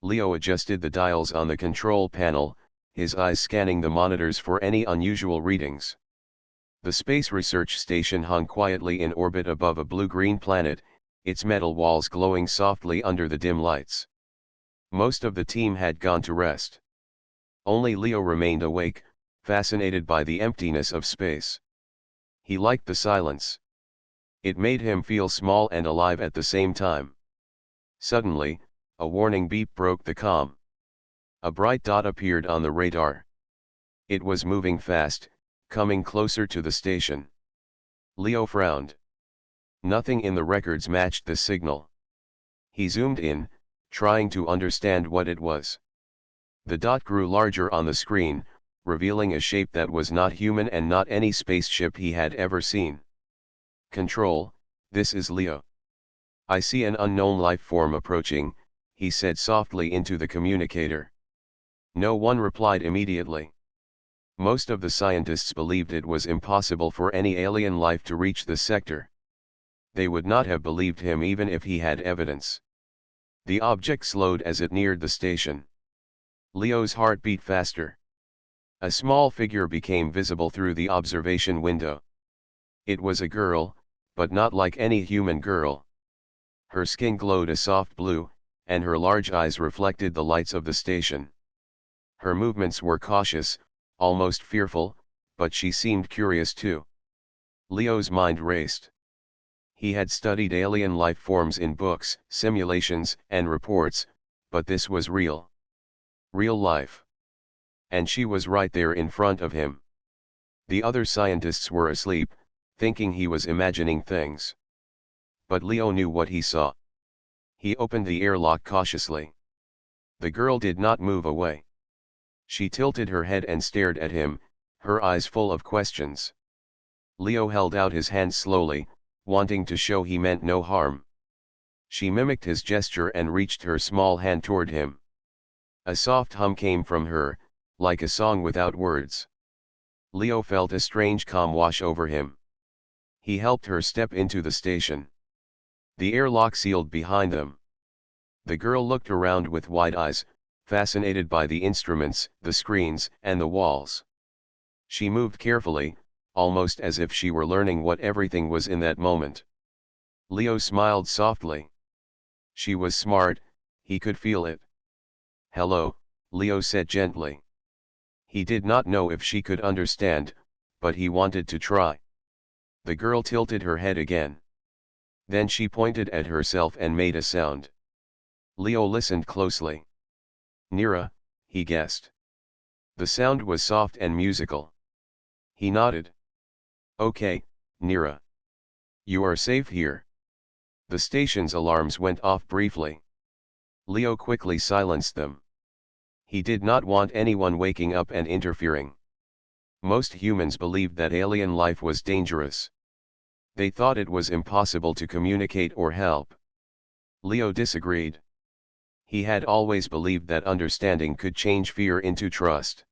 Leo adjusted the dials on the control panel, his eyes scanning the monitors for any unusual readings. The Space Research Station hung quietly in orbit above a blue-green planet, its metal walls glowing softly under the dim lights. Most of the team had gone to rest. Only Leo remained awake, fascinated by the emptiness of space. He liked the silence. It made him feel small and alive at the same time. Suddenly, a warning beep broke the calm. A bright dot appeared on the radar. It was moving fast, coming closer to the station. Leo frowned. Nothing in the records matched the signal. He zoomed in, trying to understand what it was. The dot grew larger on the screen, revealing a shape that was not human and not any spaceship he had ever seen. "Control, this is Leo. I see an unknown life form approaching," he said softly into the communicator. No one replied immediately. Most of the scientists believed it was impossible for any alien life to reach the sector. They would not have believed him even if he had evidence. The object slowed as it neared the station. Leo's heart beat faster. A small figure became visible through the observation window. It was a girl, but not like any human girl. Her skin glowed a soft blue, and her large eyes reflected the lights of the station. Her movements were cautious, almost fearful, but she seemed curious too. Leo's mind raced. He had studied alien life forms in books, simulations, and reports, but this was real. Real life. And she was right there in front of him. The other scientists were asleep, thinking he was imagining things. But Leo knew what he saw. He opened the airlock cautiously. The girl did not move away. She tilted her head and stared at him, her eyes full of questions. Leo held out his hand slowly, wanting to show he meant no harm. She mimicked his gesture and reached her small hand toward him. A soft hum came from her, like a song without words. Leo felt a strange calm wash over him. He helped her step into the station. The airlock sealed behind them. The girl looked around with wide eyes, fascinated by the instruments, the screens, and the walls. She moved carefully, almost as if she were learning what everything was in that moment. Leo smiled softly. She was smart, he could feel it. "Hello," Leo said gently. He did not know if she could understand, but he wanted to try. The girl tilted her head again. Then she pointed at herself and made a sound. Leo listened closely. "Nira," he guessed. The sound was soft and musical. He nodded. "Okay, Nira. You are safe here." The station's alarms went off briefly. Leo quickly silenced them. He did not want anyone waking up and interfering. Most humans believed that alien life was dangerous. They thought it was impossible to communicate or help. Leo disagreed. He had always believed that understanding could change fear into trust.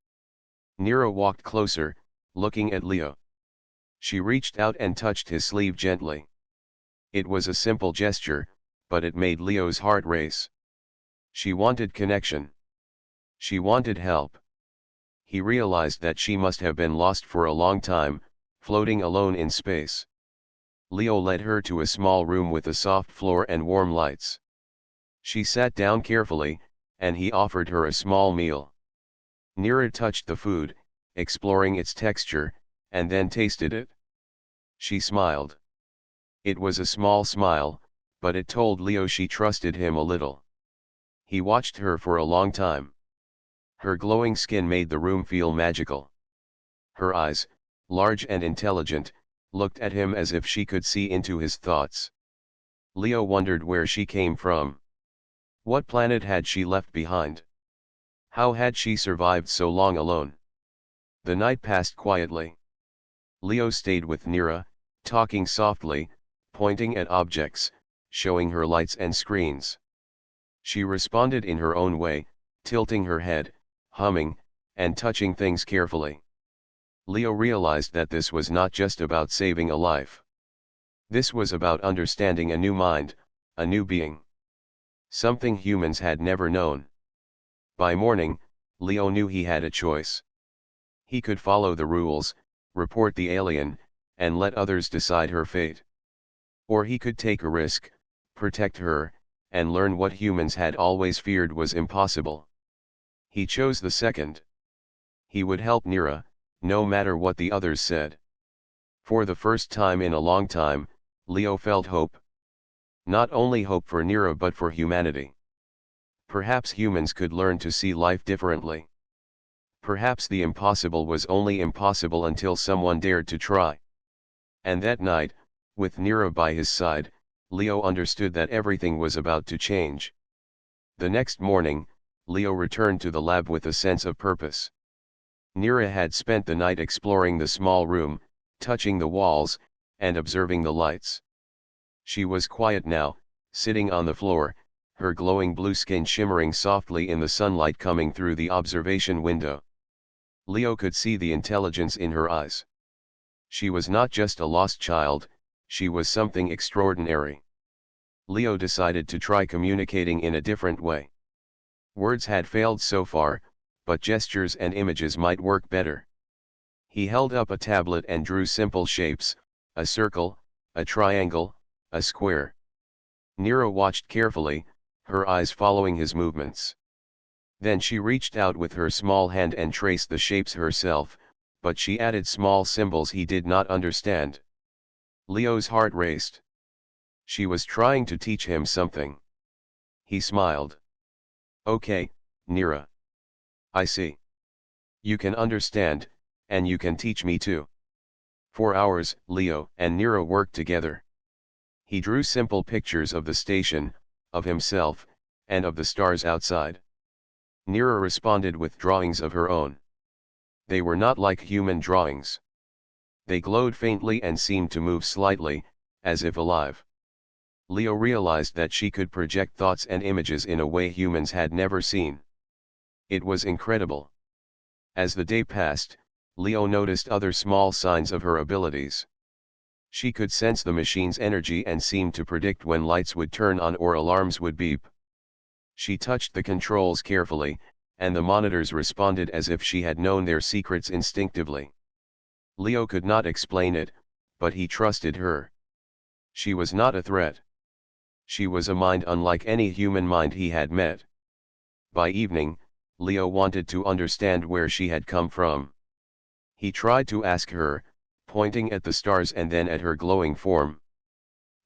Nira walked closer, looking at Leo. She reached out and touched his sleeve gently. It was a simple gesture, but it made Leo's heart race. She wanted connection. She wanted help. He realized that she must have been lost for a long time, floating alone in space. Leo led her to a small room with a soft floor and warm lights. She sat down carefully, and he offered her a small meal. Nira touched the food, exploring its texture, and then tasted it. She smiled. It was a small smile, but it told Leo she trusted him a little. He watched her for a long time. Her glowing skin made the room feel magical. Her eyes, large and intelligent, looked at him as if she could see into his thoughts. Leo wondered where she came from. What planet had she left behind? How had she survived so long alone? The night passed quietly. Leo stayed with Nira, talking softly, pointing at objects, showing her lights and screens. She responded in her own way, tilting her head, humming, and touching things carefully. Leo realized that this was not just about saving a life. This was about understanding a new mind, a new being. Something humans had never known. By morning, Leo knew he had a choice. He could follow the rules, report the alien, and let others decide her fate. Or he could take a risk, protect her, and learn what humans had always feared was impossible. He chose the second. He would help Nira, no matter what the others said. For the first time in a long time, Leo felt hope. Not only hope for Nira but for humanity. Perhaps humans could learn to see life differently. Perhaps the impossible was only impossible until someone dared to try. And that night, with Nira by his side, Leo understood that everything was about to change. The next morning, Leo returned to the lab with a sense of purpose. Nira had spent the night exploring the small room, touching the walls, and observing the lights. She was quiet now, sitting on the floor, her glowing blue skin shimmering softly in the sunlight coming through the observation window. Leo could see the intelligence in her eyes. She was not just a lost child, she was something extraordinary. Leo decided to try communicating in a different way. Words had failed so far, but gestures and images might work better. He held up a tablet and drew simple shapes, a circle, a triangle, a square. Nira watched carefully, her eyes following his movements. Then she reached out with her small hand and traced the shapes herself, but she added small symbols he did not understand. Leo's heart raced. She was trying to teach him something. He smiled. Okay, Nira. I see. You can understand, and you can teach me too. For hours, Leo and Nira worked together. He drew simple pictures of the station, of himself, and of the stars outside. Nira responded with drawings of her own. They were not like human drawings. They glowed faintly and seemed to move slightly, as if alive. Leo realized that she could project thoughts and images in a way humans had never seen. It was incredible. As the day passed, Leo noticed other small signs of her abilities. She could sense the machine's energy and seemed to predict when lights would turn on or alarms would beep. She touched the controls carefully, and the monitors responded as if she had known their secrets instinctively. Leo could not explain it, but he trusted her. She was not a threat. She was a mind unlike any human mind he had met. By evening, Leo wanted to understand where she had come from. He tried to ask her, pointing at the stars and then at her glowing form.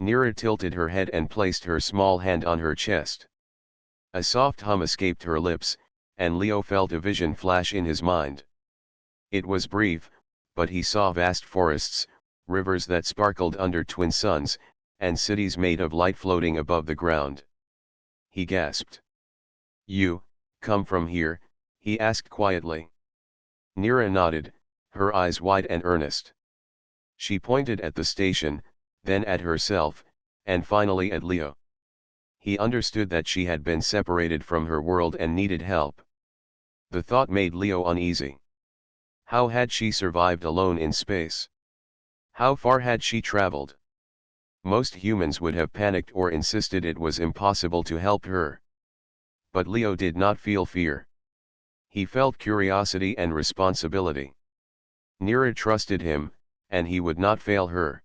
Nira tilted her head and placed her small hand on her chest. A soft hum escaped her lips, and Leo felt a vision flash in his mind. It was brief, but he saw vast forests, rivers that sparkled under twin suns, and cities made of light floating above the ground. He gasped. You, come from here, he asked quietly. Nira nodded, her eyes wide and earnest. She pointed at the station, then at herself, and finally at Leo. He understood that she had been separated from her world and needed help. The thought made Leo uneasy. How had she survived alone in space? How far had she traveled? Most humans would have panicked or insisted it was impossible to help her. But Leo did not feel fear. He felt curiosity and responsibility. Nira trusted him, and he would not fail her.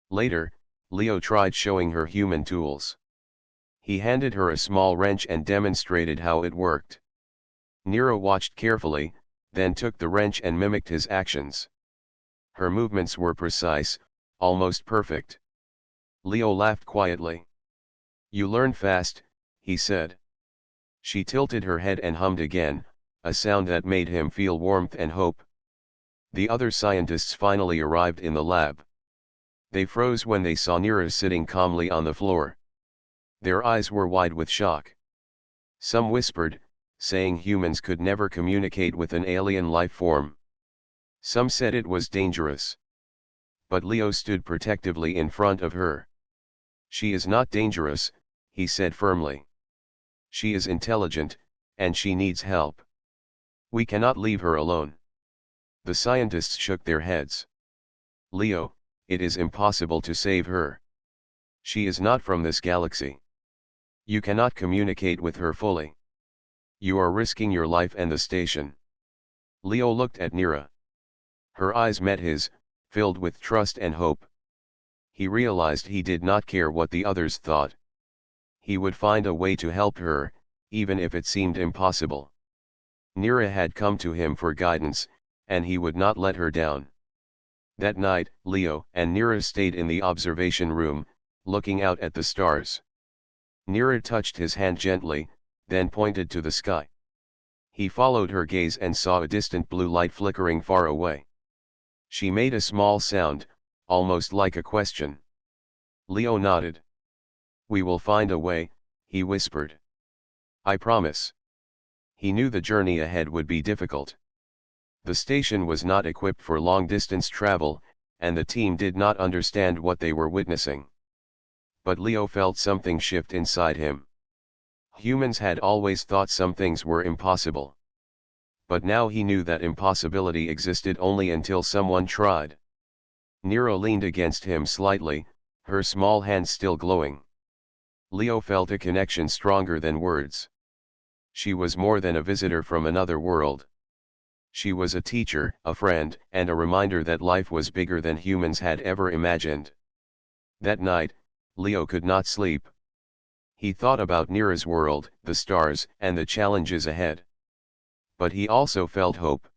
Later, Leo tried showing her human tools. He handed her a small wrench and demonstrated how it worked. Nira watched carefully, then took the wrench and mimicked his actions. Her movements were precise, almost perfect. Leo laughed quietly. You learn fast, he said. She tilted her head and hummed again, a sound that made him feel warmth and hope. The other scientists finally arrived in the lab. They froze when they saw Nira sitting calmly on the floor. Their eyes were wide with shock. Some whispered, saying humans could never communicate with an alien life form. Some said it was dangerous. But Leo stood protectively in front of her. She is not dangerous, he said firmly. She is intelligent, and she needs help. We cannot leave her alone. The scientists shook their heads. Leo, it is impossible to save her. She is not from this galaxy. You cannot communicate with her fully. You are risking your life and the station. Leo looked at Nira. Her eyes met his, filled with trust and hope. He realized he did not care what the others thought. He would find a way to help her, even if it seemed impossible. Nira had come to him for guidance, and he would not let her down. That night, Leo and Nira stayed in the observation room, looking out at the stars. Nira touched his hand gently, then pointed to the sky. He followed her gaze and saw a distant blue light flickering far away. She made a small sound, almost like a question. Leo nodded. We will find a way, he whispered. I promise. He knew the journey ahead would be difficult. The station was not equipped for long-distance travel, and the team did not understand what they were witnessing. But Leo felt something shift inside him. Humans had always thought some things were impossible. But now he knew that impossibility existed only until someone tried. Nero leaned against him slightly, her small hand still glowing. Leo felt a connection stronger than words. She was more than a visitor from another world. She was a teacher, a friend, and a reminder that life was bigger than humans had ever imagined. That night, Leo could not sleep. He thought about Nira's world, the stars, and the challenges ahead. But he also felt hope.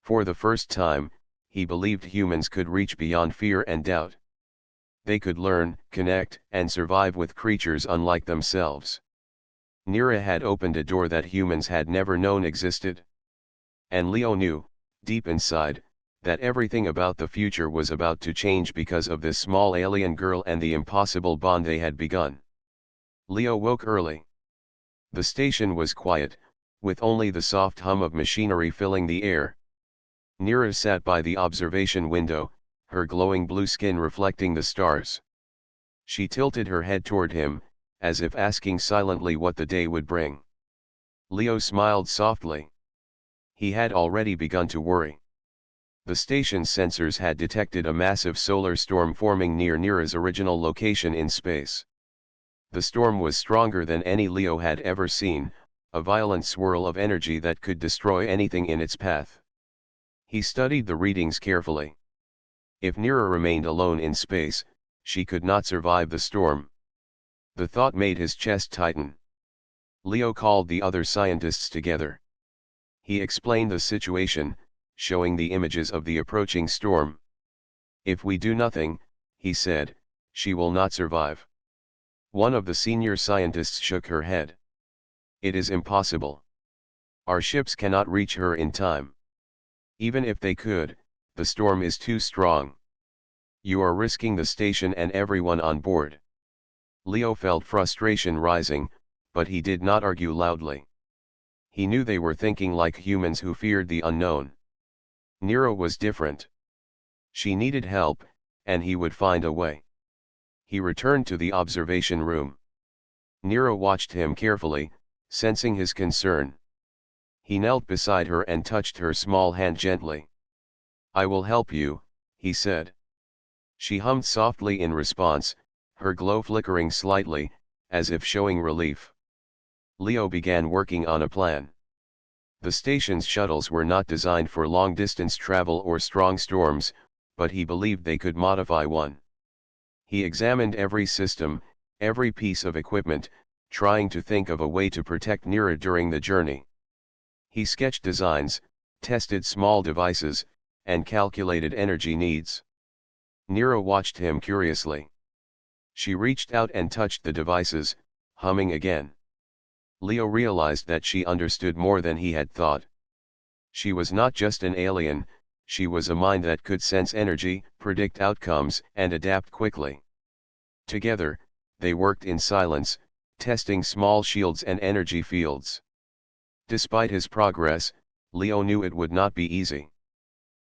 For the first time, he believed humans could reach beyond fear and doubt. They could learn, connect, and survive with creatures unlike themselves. Nira had opened a door that humans had never known existed. And Leo knew, deep inside, that everything about the future was about to change because of this small alien girl and the impossible bond they had begun. Leo woke early. The station was quiet, with only the soft hum of machinery filling the air. Nira sat by the observation window, her glowing blue skin reflecting the stars. She tilted her head toward him, as if asking silently what the day would bring. Leo smiled softly. He had already begun to worry. The station's sensors had detected a massive solar storm forming near Nira's original location in space. The storm was stronger than any Leo had ever seen, a violent swirl of energy that could destroy anything in its path. He studied the readings carefully. If Nira remained alone in space, she could not survive the storm. The thought made his chest tighten. Leo called the other scientists together. He explained the situation, showing the images of the approaching storm. If we do nothing, he said, she will not survive. One of the senior scientists shook her head. It is impossible. Our ships cannot reach her in time. Even if they could, the storm is too strong. You are risking the station and everyone on board. Leo felt frustration rising, but he did not argue loudly. He knew they were thinking like humans who feared the unknown. Nira was different. She needed help, and he would find a way. He returned to the observation room. Nira watched him carefully, sensing his concern. He knelt beside her and touched her small hand gently. I will help you, he said. She hummed softly in response, her glow flickering slightly, as if showing relief. Leo began working on a plan. The station's shuttles were not designed for long-distance travel or strong storms, but he believed they could modify one. He examined every system, every piece of equipment, trying to think of a way to protect Nira during the journey. He sketched designs, tested small devices, and calculated energy needs. Nira watched him curiously. She reached out and touched the devices, humming again. Leo realized that she understood more than he had thought. She was not just an alien, she was a mind that could sense energy, predict outcomes, and adapt quickly. Together, they worked in silence, testing small shields and energy fields. Despite his progress, Leo knew it would not be easy.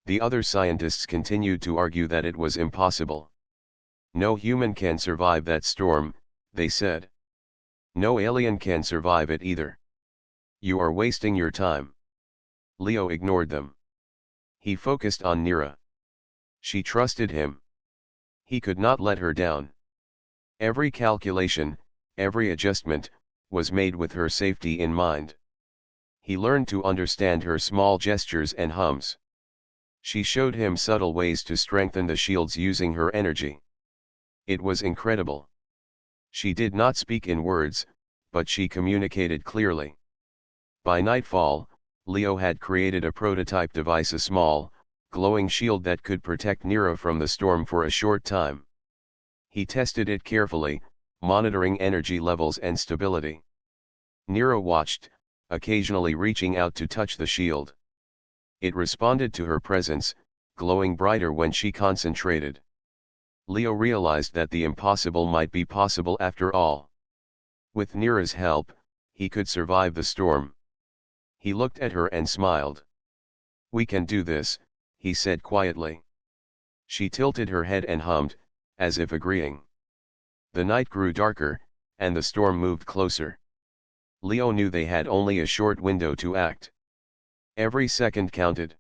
The other scientists continued to argue that it was impossible. No human can survive that storm, they said. No alien can survive it either. You are wasting your time. Leo ignored them. He focused on Nira. She trusted him. He could not let her down. Every calculation, every adjustment, was made with her safety in mind. He learned to understand her small gestures and hums. She showed him subtle ways to strengthen the shields using her energy. It was incredible. She did not speak in words, but she communicated clearly. By nightfall, Leo had created a prototype device, a small, glowing shield that could protect Nira from the storm for a short time. He tested it carefully, monitoring energy levels and stability. Nira watched, occasionally reaching out to touch the shield. It responded to her presence, glowing brighter when she concentrated. Leo realized that the impossible might be possible after all. With Nira's help, he could survive the storm. He looked at her and smiled. "We can do this," he said quietly. She tilted her head and hummed, as if agreeing. The night grew darker, and the storm moved closer. Leo knew they had only a short window to act. Every second counted.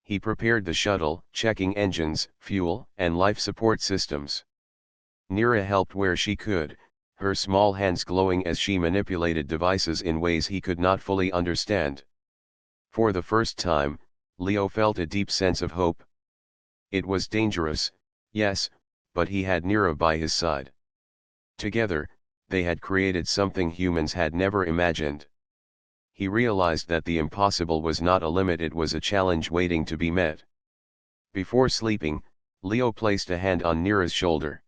He prepared the shuttle, checking engines, fuel, and life support systems. Nira helped where she could, her small hands glowing as she manipulated devices in ways he could not fully understand. For the first time, Leo felt a deep sense of hope. It was dangerous, yes, but he had Nira by his side. Together, they had created something humans had never imagined. He realized that the impossible was not a limit, it was a challenge waiting to be met. Before sleeping, Leo placed a hand on Nira's shoulder.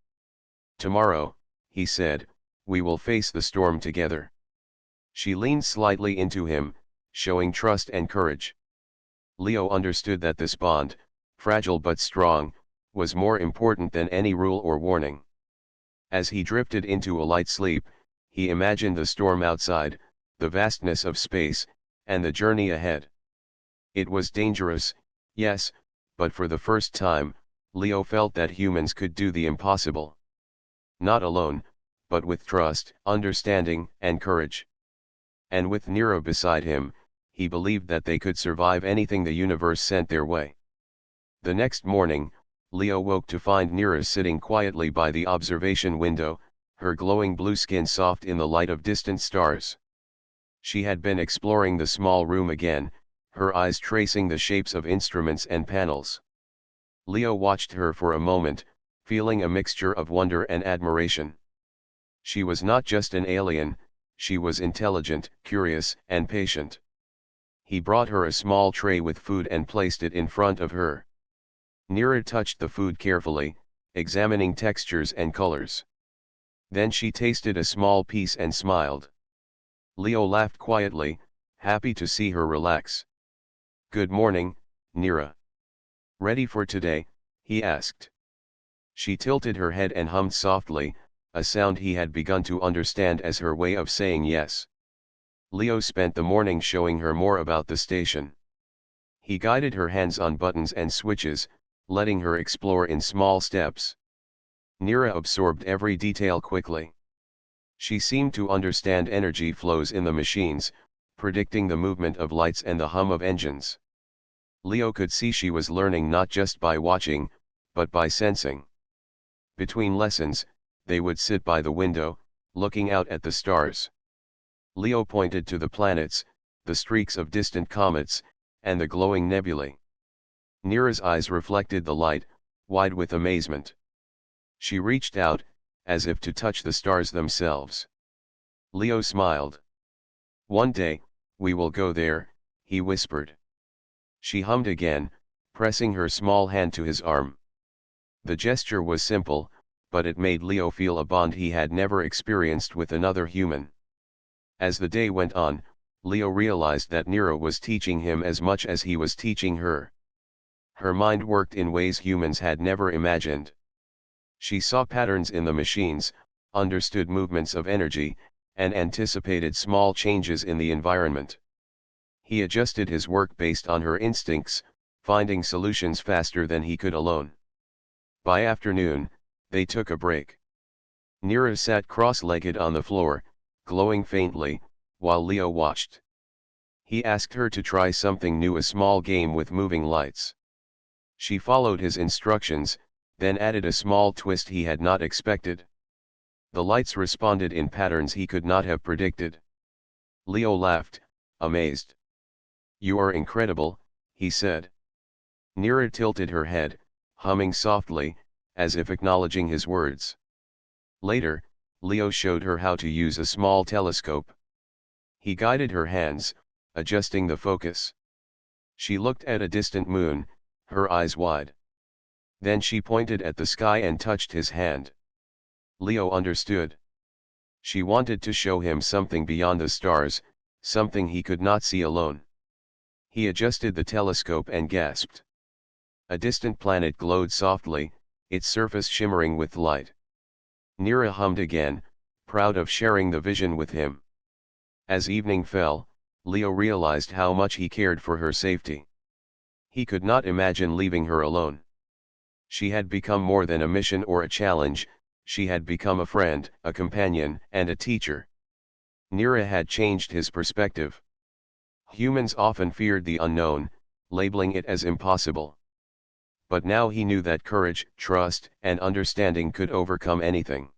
"Tomorrow," he said, "we will face the storm together." She leaned slightly into him, showing trust and courage. Leo understood that this bond, fragile but strong, was more important than any rule or warning. As he drifted into a light sleep, he imagined the storm outside, the vastness of space, and the journey ahead. It was dangerous, yes, but for the first time, Leo felt that humans could do the impossible. Not alone, but with trust, understanding, and courage. And with Nira beside him, he believed that they could survive anything the universe sent their way. The next morning, Leo woke to find Nira sitting quietly by the observation window, her glowing blue skin soft in the light of distant stars. She had been exploring the small room again, her eyes tracing the shapes of instruments and panels. Leo watched her for a moment, feeling a mixture of wonder and admiration. She was not just an alien, she was intelligent, curious, and patient. He brought her a small tray with food and placed it in front of her. Nira touched the food carefully, examining textures and colors. Then she tasted a small piece and smiled. Leo laughed quietly, happy to see her relax. "Good morning, Nira. Ready for today?" he asked. She tilted her head and hummed softly, a sound he had begun to understand as her way of saying yes. Leo spent the morning showing her more about the station. He guided her hands on buttons and switches, letting her explore in small steps. Nira absorbed every detail quickly. She seemed to understand energy flows in the machines, predicting the movement of lights and the hum of engines. Leo could see she was learning not just by watching, but by sensing. Between lessons, they would sit by the window, looking out at the stars. Leo pointed to the planets, the streaks of distant comets, and the glowing nebulae. Nira's eyes reflected the light, wide with amazement. She reached out, as if to touch the stars themselves. Leo smiled. "One day, we will go there," he whispered. She hummed again, pressing her small hand to his arm. The gesture was simple, but it made Leo feel a bond he had never experienced with another human. As the day went on, Leo realized that Nira was teaching him as much as he was teaching her. Her mind worked in ways humans had never imagined. She saw patterns in the machines, understood movements of energy, and anticipated small changes in the environment. He adjusted his work based on her instincts, finding solutions faster than he could alone. By afternoon, they took a break. Nira sat cross-legged on the floor, glowing faintly, while Leo watched. He asked her to try something new, a small game with moving lights. She followed his instructions, then added a small twist he had not expected. The lights responded in patterns he could not have predicted. Leo laughed, amazed. "You are incredible," he said. Nira tilted her head, humming softly, as if acknowledging his words. Later, Leo showed her how to use a small telescope. He guided her hands, adjusting the focus. She looked at a distant moon, her eyes wide. Then she pointed at the sky and touched his hand. Leo understood. She wanted to show him something beyond the stars, something he could not see alone. He adjusted the telescope and gasped. A distant planet glowed softly, its surface shimmering with light. Nira hummed again, proud of sharing the vision with him. As evening fell, Leo realized how much he cared for her safety. He could not imagine leaving her alone. She had become more than a mission or a challenge, she had become a friend, a companion, and a teacher. Nira had changed his perspective. Humans often feared the unknown, labeling it as impossible. But now he knew that courage, trust, and understanding could overcome anything.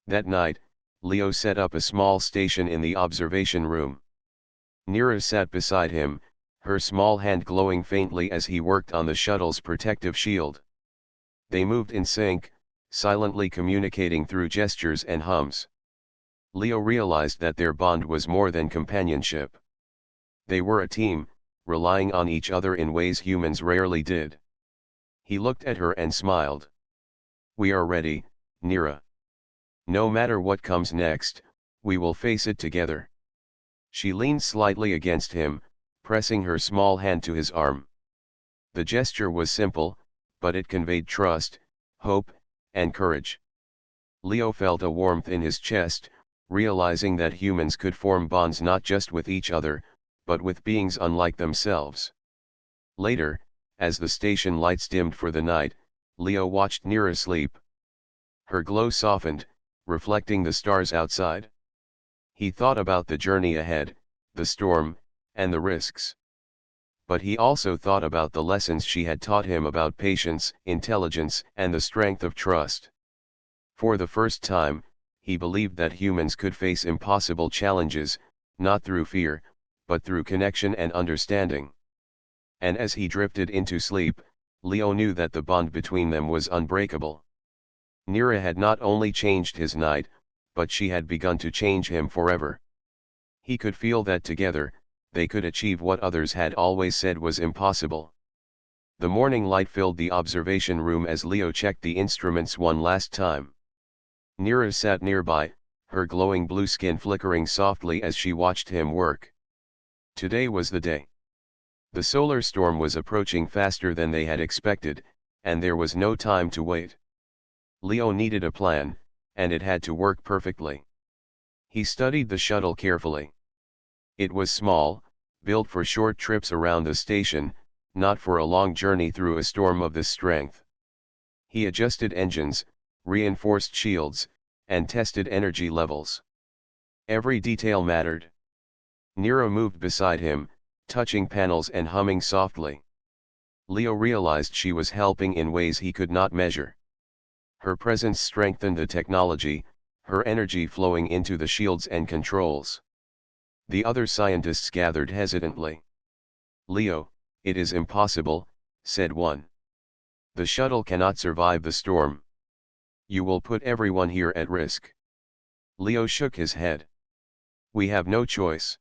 That night, Leo set up a small station in the observation room. Nira sat beside him, her small hand glowing faintly as he worked on the shuttle's protective shield. They moved in sync, silently communicating through gestures and hums. Leo realized that their bond was more than companionship. They were a team, relying on each other in ways humans rarely did. He looked at her and smiled. "We are ready, Nira. No matter what comes next, we will face it together." She leaned slightly against him, pressing her small hand to his arm. The gesture was simple, but it conveyed trust, hope, and courage. Leo felt a warmth in his chest, realizing that humans could form bonds not just with each other, but with beings unlike themselves. Later, as the station lights dimmed for the night, Leo watched Nira sleep. Her glow softened, reflecting the stars outside. He thought about the journey ahead, the storm, and the risks. But he also thought about the lessons she had taught him about patience, intelligence, and the strength of trust. For the first time, he believed that humans could face impossible challenges, not through fear, but through connection and understanding. And as he drifted into sleep, Leo knew that the bond between them was unbreakable. Nira had not only changed his night, but she had begun to change him forever. He could feel that together, they could achieve what others had always said was impossible. The morning light filled the observation room as Leo checked the instruments one last time. Nira sat nearby, her glowing blue skin flickering softly as she watched him work. Today was the day. The solar storm was approaching faster than they had expected, and there was no time to wait. Leo needed a plan, and it had to work perfectly. He studied the shuttle carefully. It was small, built for short trips around the station, not for a long journey through a storm of this strength. He adjusted engines, reinforced shields, and tested energy levels. Every detail mattered. Nira moved beside him, touching panels and humming softly. Leo realized she was helping in ways he could not measure. Her presence strengthened the technology, her energy flowing into the shields and controls. The other scientists gathered hesitantly. "Leo, it is impossible," said one. "The shuttle cannot survive the storm. You will put everyone here at risk." Leo shook his head. "We have no choice.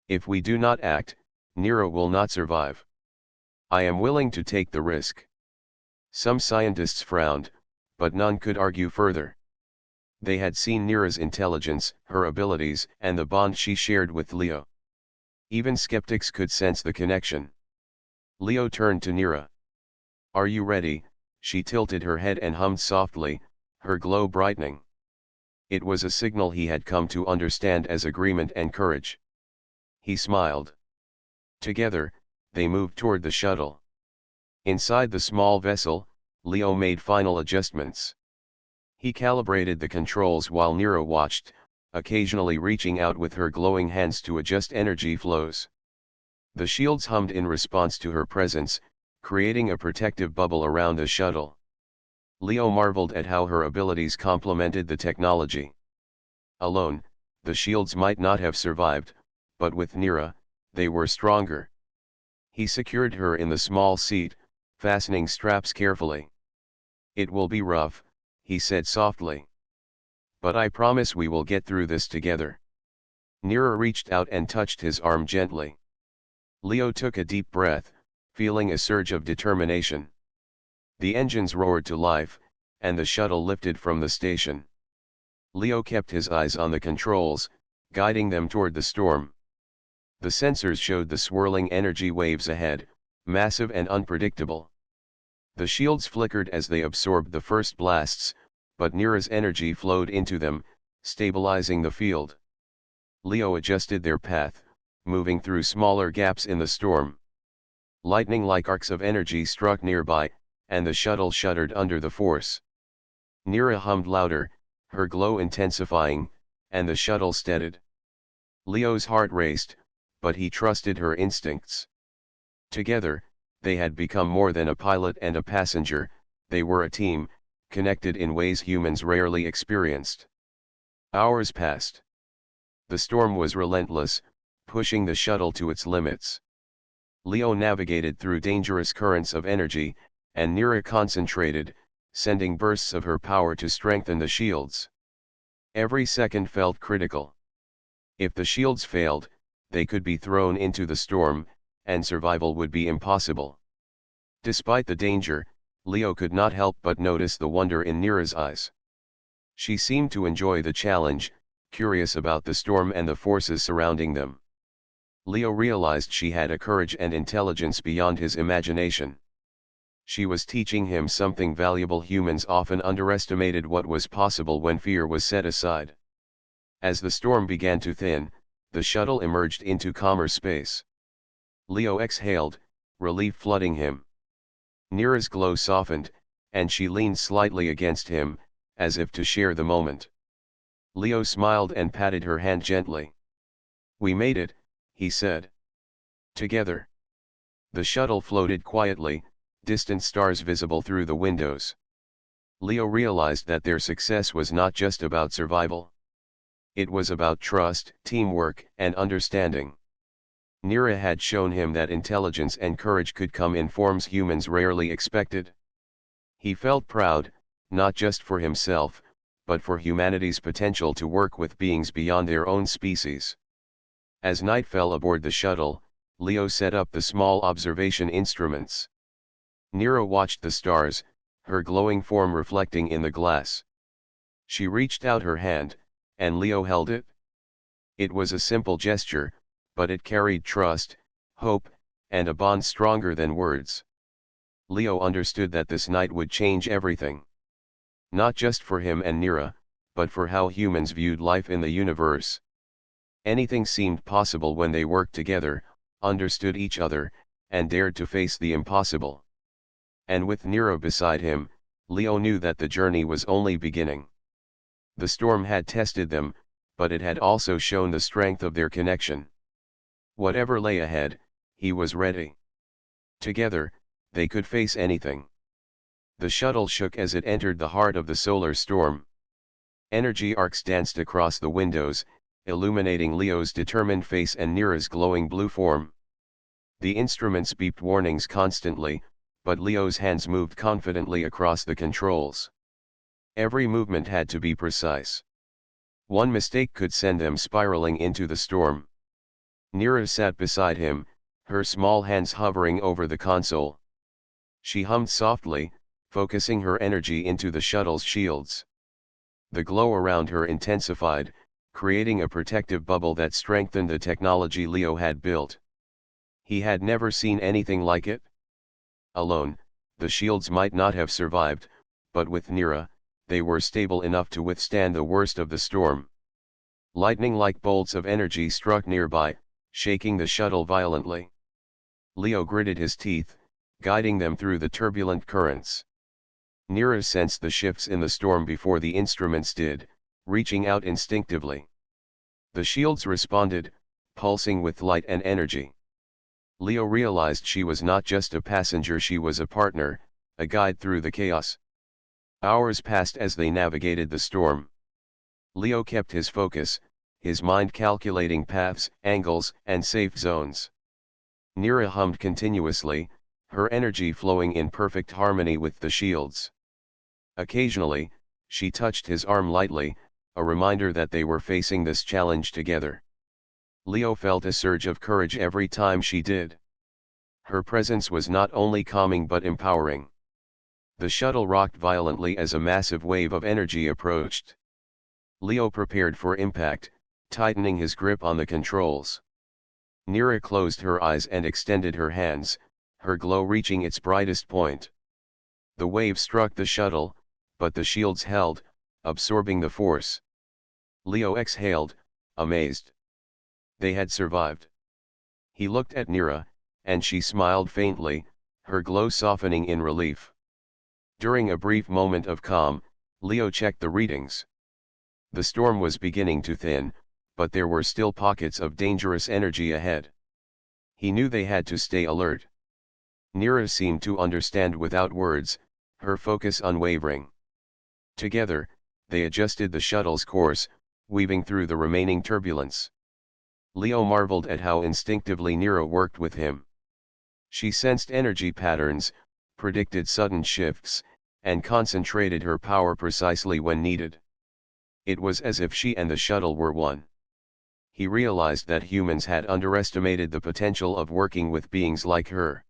If we do not act, Nira will not survive. I am willing to take the risk." Some scientists frowned, but none could argue further. They had seen Nira's intelligence, her abilities, and the bond she shared with Leo. Even skeptics could sense the connection. Leo turned to Nira. "Are you ready?" She tilted her head and hummed softly, her glow brightening. It was a signal he had come to understand as agreement and courage. He smiled. Together, they moved toward the shuttle. Inside the small vessel, Leo made final adjustments. He calibrated the controls while Nira watched, occasionally reaching out with her glowing hands to adjust energy flows. The shields hummed in response to her presence, creating a protective bubble around the shuttle. Leo marveled at how her abilities complemented the technology. Alone, the shields might not have survived, but with Nira, they were stronger. He secured her in the small seat, fastening straps carefully. "It will be rough," he said softly. "But I promise we will get through this together." Nira reached out and touched his arm gently. Leo took a deep breath, feeling a surge of determination. The engines roared to life, and the shuttle lifted from the station. Leo kept his eyes on the controls, guiding them toward the storm. The sensors showed the swirling energy waves ahead, massive and unpredictable. The shields flickered as they absorbed the first blasts, but Nira's energy flowed into them, stabilizing the field. Leo adjusted their path, moving through smaller gaps in the storm. Lightning-like arcs of energy struck nearby, and the shuttle shuddered under the force. Nira hummed louder, her glow intensifying, and the shuttle steadied. Leo's heart raced, but he trusted her instincts. Together, they had become more than a pilot and a passenger, they were a team, connected in ways humans rarely experienced. Hours passed. The storm was relentless, pushing the shuttle to its limits. Leo navigated through dangerous currents of energy, and Nira concentrated, sending bursts of her power to strengthen the shields. Every second felt critical. If the shields failed, they could be thrown into the storm, and survival would be impossible. Despite the danger, Leo could not help but notice the wonder in Nira's eyes. She seemed to enjoy the challenge, curious about the storm and the forces surrounding them. Leo realized she had a courage and intelligence beyond his imagination. She was teaching him something valuable. Humans often underestimated what was possible when fear was set aside. As the storm began to thin, the shuttle emerged into calmer space. Leo exhaled, relief flooding him. Nira's glow softened, and she leaned slightly against him, as if to share the moment. Leo smiled and patted her hand gently. "We made it," he said. "Together." The shuttle floated quietly, distant stars visible through the windows. Leo realized that their success was not just about survival. It was about trust, teamwork, and understanding. Nira had shown him that intelligence and courage could come in forms humans rarely expected. He felt proud, not just for himself, but for humanity's potential to work with beings beyond their own species. As night fell aboard the shuttle, Leo set up the small observation instruments. Nira watched the stars, her glowing form reflecting in the glass. She reached out her hand, and Leo held it. It was a simple gesture, but it carried trust, hope, and a bond stronger than words. Leo understood that this night would change everything. Not just for him and Nira, but for how humans viewed life in the universe. Anything seemed possible when they worked together, understood each other, and dared to face the impossible. And with Nira beside him, Leo knew that the journey was only beginning. The storm had tested them, but it had also shown the strength of their connection. Whatever lay ahead, he was ready. Together, they could face anything. The shuttle shook as it entered the heart of the solar storm. Energy arcs danced across the windows, illuminating Leo's determined face and Nira's glowing blue form. The instruments beeped warnings constantly, but Leo's hands moved confidently across the controls. Every movement had to be precise. One mistake could send them spiraling into the storm. Nira sat beside him, her small hands hovering over the console. She hummed softly, focusing her energy into the shuttle's shields. The glow around her intensified, creating a protective bubble that strengthened the technology Leo had built. He had never seen anything like it. Alone, the shields might not have survived, but with Nira, they were stable enough to withstand the worst of the storm. Lightning-like bolts of energy struck nearby, shaking the shuttle violently. Leo gritted his teeth, guiding them through the turbulent currents. Nira sensed the shifts in the storm before the instruments did, reaching out instinctively. The shields responded, pulsing with light and energy. Leo realized she was not just a passenger, she was a partner, a guide through the chaos. Hours passed as they navigated the storm. Leo kept his focus, his mind calculating paths, angles, and safe zones. Nira hummed continuously, her energy flowing in perfect harmony with the shields. Occasionally, she touched his arm lightly, a reminder that they were facing this challenge together. Leo felt a surge of courage every time she did. Her presence was not only calming but empowering. The shuttle rocked violently as a massive wave of energy approached. Leo prepared for impact, tightening his grip on the controls. Nira closed her eyes and extended her hands, her glow reaching its brightest point. The wave struck the shuttle, but the shields held, absorbing the force. Leo exhaled, amazed. They had survived. He looked at Nira, and she smiled faintly, her glow softening in relief. During a brief moment of calm, Leo checked the readings. The storm was beginning to thin, but there were still pockets of dangerous energy ahead. He knew they had to stay alert. Nira seemed to understand without words, her focus unwavering. Together, they adjusted the shuttle's course, weaving through the remaining turbulence. Leo marveled at how instinctively Nira worked with him. She sensed energy patterns, predicted sudden shifts, and concentrated her power precisely when needed. It was as if she and the shuttle were one. He realized that humans had underestimated the potential of working with beings like her.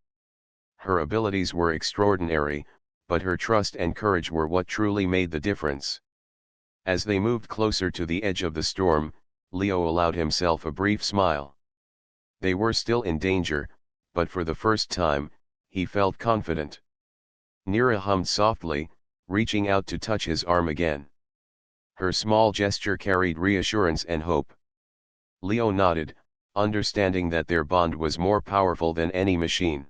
Her abilities were extraordinary, but her trust and courage were what truly made the difference. As they moved closer to the edge of the storm, Leo allowed himself a brief smile. They were still in danger, but for the first time, he felt confident. Nira hummed softly, reaching out to touch his arm again. Her small gesture carried reassurance and hope. Leo nodded, understanding that their bond was more powerful than any machine.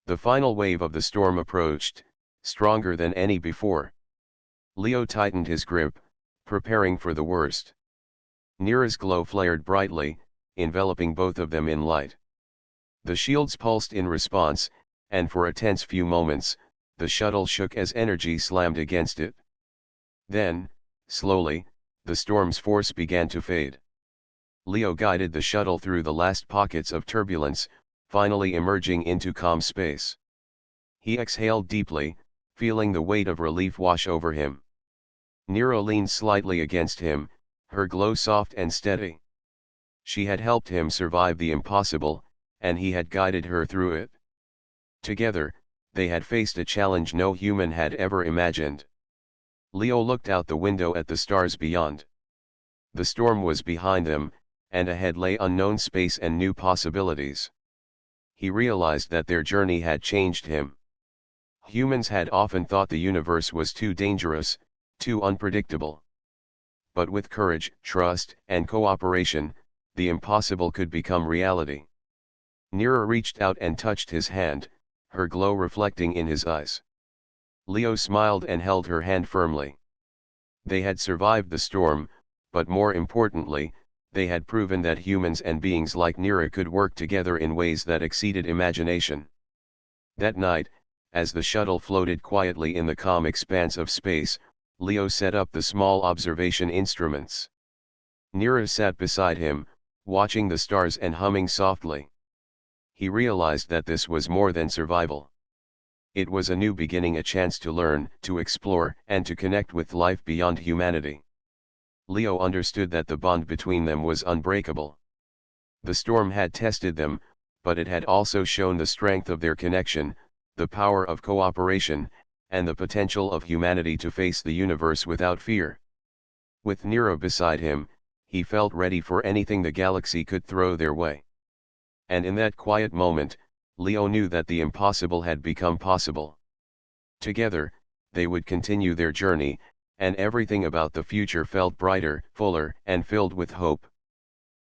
The final wave of the storm approached, stronger than any before. Leo tightened his grip, preparing for the worst. Nira's glow flared brightly, enveloping both of them in light. The shields pulsed in response, and for a tense few moments, the shuttle shook as energy slammed against it. Then, slowly, the storm's force began to fade. Leo guided the shuttle through the last pockets of turbulence, finally emerging into calm space. He exhaled deeply, feeling the weight of relief wash over him. Nira leaned slightly against him, her glow soft and steady. She had helped him survive the impossible, and he had guided her through it. Together, they had faced a challenge no human had ever imagined. Leo looked out the window at the stars beyond. The storm was behind them, and ahead lay unknown space and new possibilities. He realized that their journey had changed him. Humans had often thought the universe was too dangerous, too unpredictable. But with courage, trust, and cooperation, the impossible could become reality. Nira reached out and touched his hand, her glow reflecting in his eyes. Leo smiled and held her hand firmly. They had survived the storm, but more importantly, they had proven that humans and beings like Nira could work together in ways that exceeded imagination. That night, as the shuttle floated quietly in the calm expanse of space, Leo set up the small observation instruments. Nira sat beside him, watching the stars and humming softly. He realized that this was more than survival. It was a new beginning, a chance to learn, to explore, and to connect with life beyond humanity. Leo understood that the bond between them was unbreakable. The storm had tested them, but it had also shown the strength of their connection, the power of cooperation, and the potential of humanity to face the universe without fear. With Nira beside him, he felt ready for anything the galaxy could throw their way. And in that quiet moment, Leo knew that the impossible had become possible. Together, they would continue their journey, and everything about the future felt brighter, fuller, and filled with hope.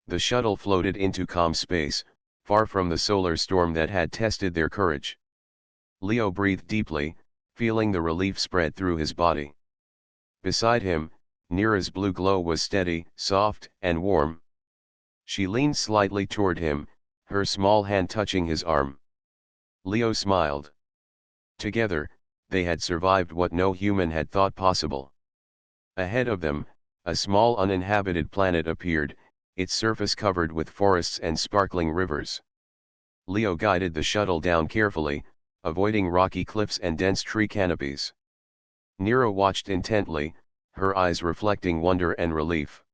The shuttle floated into calm space, far from the solar storm that had tested their courage. Leo breathed deeply, feeling the relief spread through his body. Beside him, Nira's blue glow was steady, soft, and warm. She leaned slightly toward him, her small hand touching his arm. Leo smiled. Together, they had survived what no human had thought possible. Ahead of them, A small uninhabited planet appeared, its surface covered with forests and sparkling rivers. Leo guided the shuttle down carefully, avoiding rocky cliffs and dense tree canopies. Nira watched intently, her eyes reflecting wonder and relief.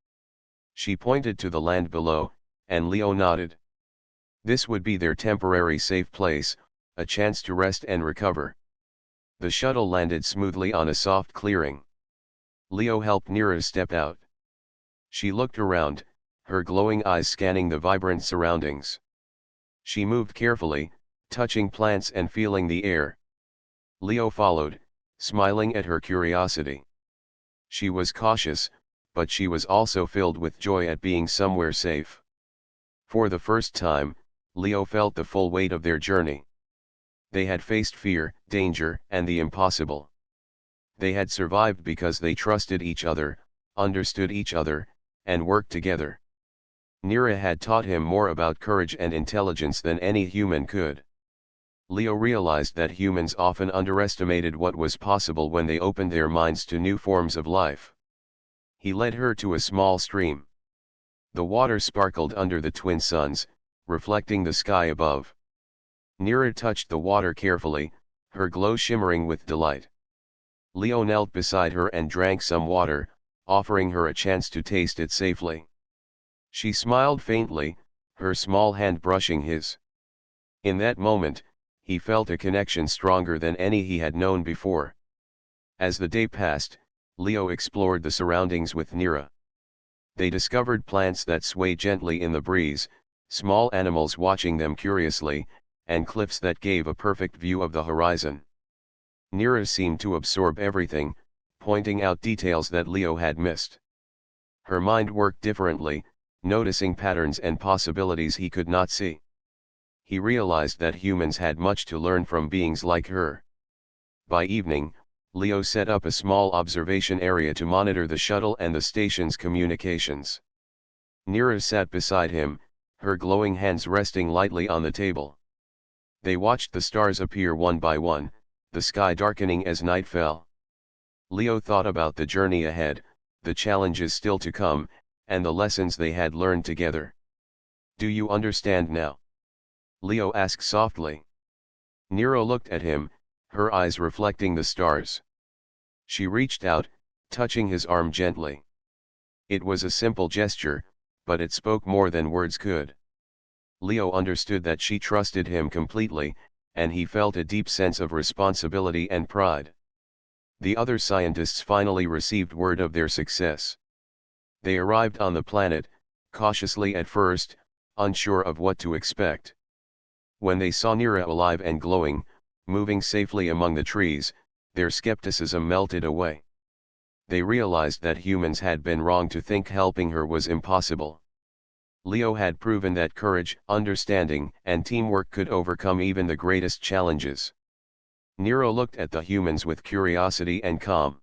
She pointed to the land below, and Leo nodded. This would be their temporary safe place, a chance to rest and recover. The shuttle landed smoothly on a soft clearing. Leo helped Nira step out. She looked around, her glowing eyes scanning the vibrant surroundings. She moved carefully, touching plants and feeling the air. Leo followed, smiling at her curiosity. She was cautious, but she was also filled with joy at being somewhere safe. For the first time, Leo felt the full weight of their journey. They had faced fear, danger, and the impossible. They had survived because they trusted each other, understood each other, and worked together. Nira had taught him more about courage and intelligence than any human could. Leo realized that humans often underestimated what was possible when they opened their minds to new forms of life. He led her to a small stream. The water sparkled under the twin suns, reflecting the sky above. Nira touched the water carefully, her glow shimmering with delight. Leo knelt beside her and drank some water, offering her a chance to taste it safely. She smiled faintly, her small hand brushing his. In that moment, he felt a connection stronger than any he had known before. As the day passed, Leo explored the surroundings with Nira. They discovered plants that swayed gently in the breeze, small animals watching them curiously, and cliffs that gave a perfect view of the horizon. Nira seemed to absorb everything, pointing out details that Leo had missed. Her mind worked differently, noticing patterns and possibilities he could not see. He realized that humans had much to learn from beings like her. By evening, Leo set up a small observation area to monitor the shuttle and the station's communications. Nira sat beside him, her glowing hands resting lightly on the table. They watched the stars appear one by one, the sky darkening as night fell. Leo thought about the journey ahead, the challenges still to come, and the lessons they had learned together. "Do you understand now?" Leo asked softly. Nira looked at him, her eyes reflecting the stars. She reached out, touching his arm gently. It was a simple gesture, but it spoke more than words could. Leo understood that she trusted him completely, and he felt a deep sense of responsibility and pride. The other scientists finally received word of their success. They arrived on the planet, cautiously at first, unsure of what to expect. When they saw Nira alive and glowing, moving safely among the trees, their skepticism melted away. They realized that humans had been wrong to think helping her was impossible. Leo had proven that courage, understanding, and teamwork could overcome even the greatest challenges. Nira looked at the humans with curiosity and calm.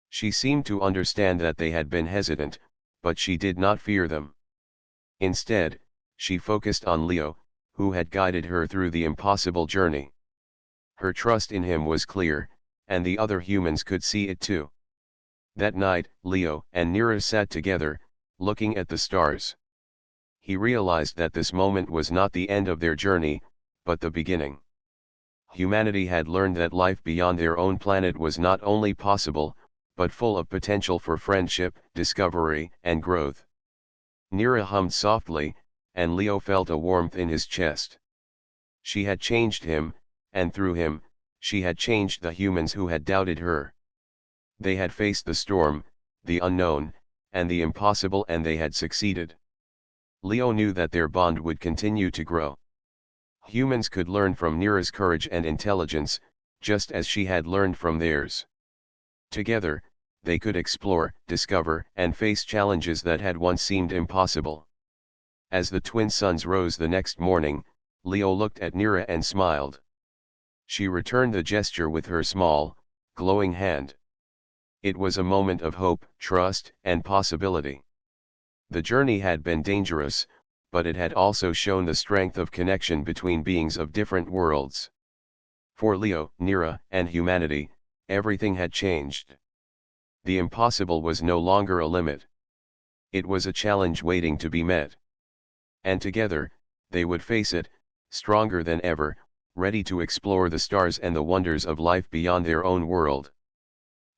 She seemed to understand that they had been hesitant, but she did not fear them. Instead, she focused on Leo, who had guided her through the impossible journey. Her trust in him was clear, and the other humans could see it too. That night, Leo and Nira sat together, looking at the stars. He realized that this moment was not the end of their journey, but the beginning. Humanity had learned that life beyond their own planet was not only possible, but full of potential for friendship, discovery, and growth. Nira hummed softly, and Leo felt a warmth in his chest. She had changed him, and through him, she had changed the humans who had doubted her. They had faced the storm, the unknown, and the impossible, and they had succeeded. Leo knew that their bond would continue to grow. Humans could learn from Nira's courage and intelligence, just as she had learned from theirs. Together, they could explore, discover, and face challenges that had once seemed impossible. As the twin suns rose the next morning, Leo looked at Nira and smiled. She returned the gesture with her small, glowing hand. It was a moment of hope, trust, and possibility. The journey had been dangerous, but it had also shown the strength of connection between beings of different worlds. For Leo, Nira, and humanity, everything had changed. The impossible was no longer a limit. It was a challenge waiting to be met. And together, they would face it, stronger than ever, ready to explore the stars and the wonders of life beyond their own world.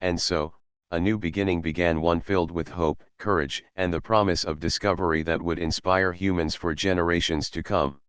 And so, a new beginning began, one filled with hope, courage, and the promise of discovery that would inspire humans for generations to come.